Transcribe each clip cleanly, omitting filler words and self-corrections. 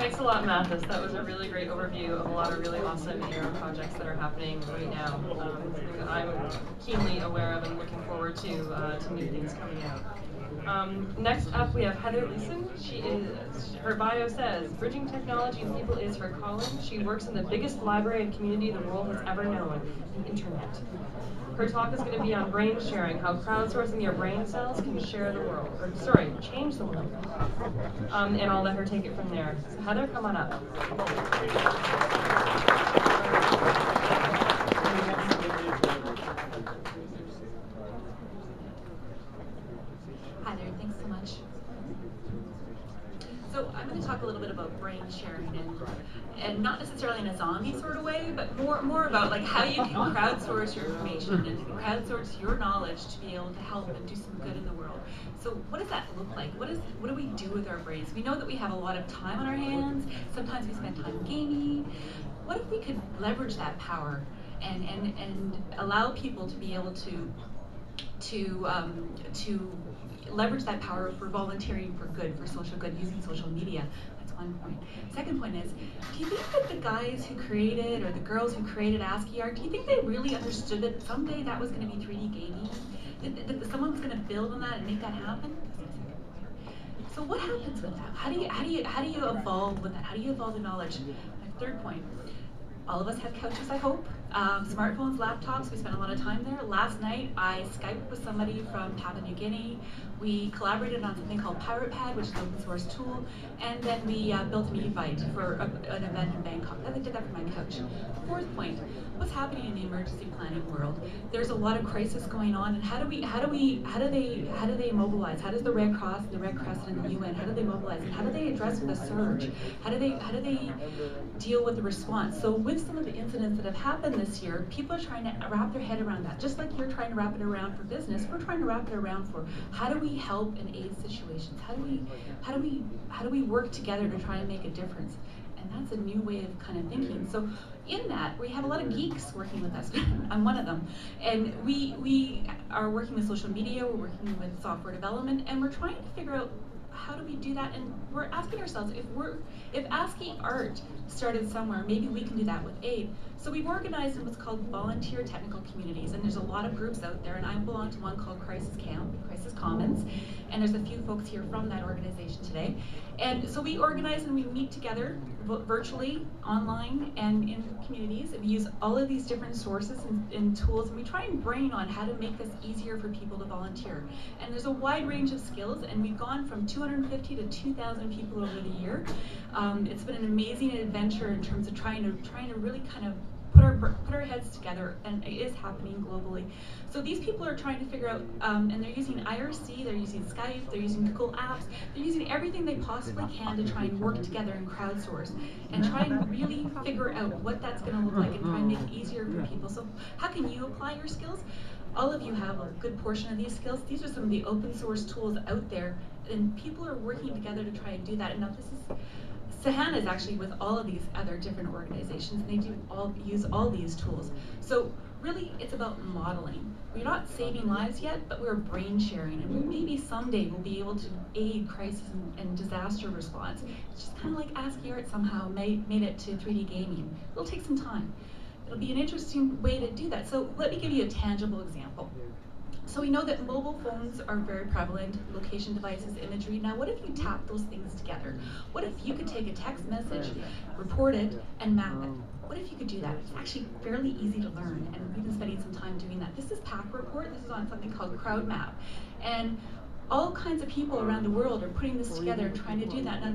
Thanks a lot, Mathis. That was a really great overview of a lot of really awesome AR projects that are happening right now. Something that I'm keenly aware of and looking forward to new things coming out. Next up, we have Heather Leson. Her bio says, bridging technology and people is her calling. She works in the biggest library and community the world has ever known, the internet. Her talk is going to be on brain sharing, how crowdsourcing your brain cells can share the world, or sorry, change the world. And I'll let her take it from there. So Heather, come on up. Hi there, thanks so much. So I'm going to talk a little bit about brain sharing and not necessarily in a zombie sort of way, but more about like how you can crowdsource your information and crowdsource your knowledge to be able to help and do some good in the world. So what does that look like? What do we do with our brains? We know that we have a lot of time on our hands. Sometimes we spend time gaming. What if we could leverage that power and allow people to be able to leverage that power for volunteering for good, for social good, using social media? That's one point. Second point is, do you think that the guys who created or the girls who created ASCII art, do you think they really understood that someday that was going to be 3D gaming? That someone was going to build on that and make that happen? So what happens with that? How do you evolve with that? How do you evolve the knowledge? My third point. All of us have couches, I hope. Smartphones, laptops, we spend a lot of time there. Last night, I Skyped with somebody from Papua New Guinea. We collaborated on something called Pirate Pad, which is an open source tool. And then we built an Evite for an event in Bangkok. I did that from my couch. Fourth point, what's happening in the emergency planning world? There's a lot of crisis going on, and how do they mobilize? How does the Red Cross and the Red Crescent and the UN, how do they mobilize? And how do they address the surge? How do they deal with the response? So with some of the incidents that have happened this year, people are trying to wrap their head around that. Just like you're trying to wrap it around for business, we're trying to wrap it around for how do we help in aid situations? How do we work together to try and make a difference? And that's a new way of kind of thinking. So in that, we have a lot of geeks working with us. I'm one of them. And we are working with social media, we're working with software development, and we're trying to figure out how do we do that? And we're asking ourselves, if ASCII art started somewhere, maybe we can do that with aid. So we've organized in what's called volunteer technical communities, and there's a lot of groups out there, and I belong to one called Crisis Commons, and there's a few folks here from that organization today. And so we organize and we meet together virtually, online, and in communities, and we use all of these different sources and tools, and we try and brain on how to make this easier for people to volunteer. And there's a wide range of skills, and we've gone from 250 to 2,000 people over the year. It's been an amazing adventure in terms of trying to really kind of put our heads together, and it is happening globally. So these people are trying to figure out, and they're using IRC, they're using Skype, they're using Google Apps, they're using everything they possibly can to try and work together and crowdsource, and try and really figure out what that's going to look like and try and make it easier for people. So how can you apply your skills? All of you have a good portion of these skills. These are some of the open source tools out there, and people are working together to try and do that. And now this is, Sahana is actually with all of these other different organizations, and they do use all these tools. So really, it's about modeling. We're not saving lives yet, but we're brain sharing, and maybe someday we'll be able to aid crisis and disaster response. It's just kind of like ASCII art somehow made it to 3D gaming. It'll take some time. It'll be an interesting way to do that. So let me give you a tangible example. So we know that mobile phones are very prevalent, location devices, imagery. Now what if you tap those things together? What if you could take a text message, report it, and map it? What if you could do that? It's actually fairly easy to learn, and we've been spending some time doing that. This is Pack Report. This is on something called CrowdMap. And all kinds of people around the world are putting this together and trying to do that. Now,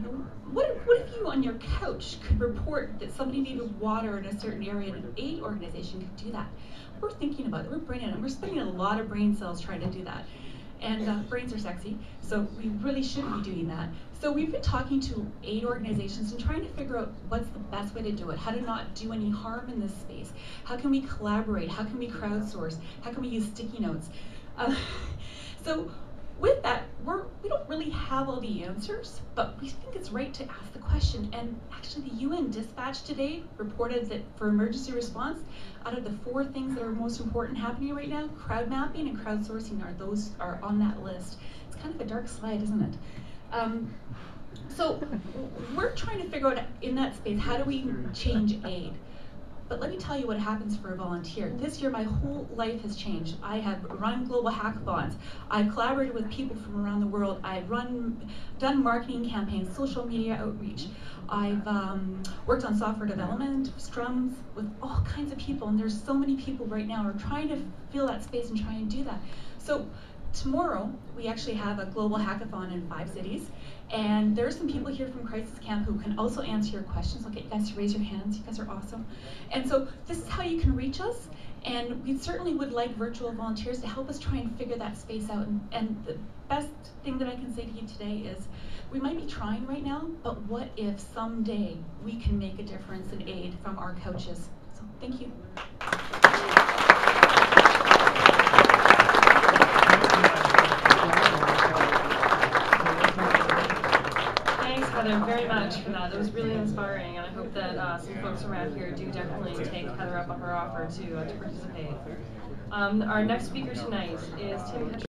what if you on your couch could report that somebody needed water in a certain area and an aid organization could do that? We're thinking about it, we're braining it, we're spending a lot of brain cells trying to do that. And brains are sexy, so we really should be doing that. So we've been talking to aid organizations and trying to figure out what's the best way to do it, how to not do any harm in this space. How can we collaborate? How can we crowdsource? How can we use sticky notes? So with that, we don't really have all the answers, but we think it's right to ask the question. And actually the UN Dispatch today reported that for emergency response, out of the 4 things that are most important happening right now, crowd mapping and crowdsourcing are on that list. It's kind of a dark slide, isn't it? So we're trying to figure out in that space, how do we change aid? But let me tell you what happens for a volunteer. This year, my whole life has changed. I have run global hackathons. I've collaborated with people from around the world. I've done marketing campaigns, social media outreach. I've worked on software development, scrums, with all kinds of people. And there's so many people right now who are trying to fill that space and try and do that. So tomorrow, we actually have a global hackathon in 5 cities. And there are some people here from Crisis Camp who can also answer your questions. I'll get you guys to raise your hands. You guys are awesome. And so this is how you can reach us. And we certainly would like virtual volunteers to help us try and figure that space out. And the best thing that I can say to you today is, we might be trying right now, but what if someday we can make a difference in aid from our couches? So thank you. Heather, very much for that. That was really inspiring, and I hope that some folks around here do definitely take Heather up on her offer to participate. Our next speaker tonight is Tim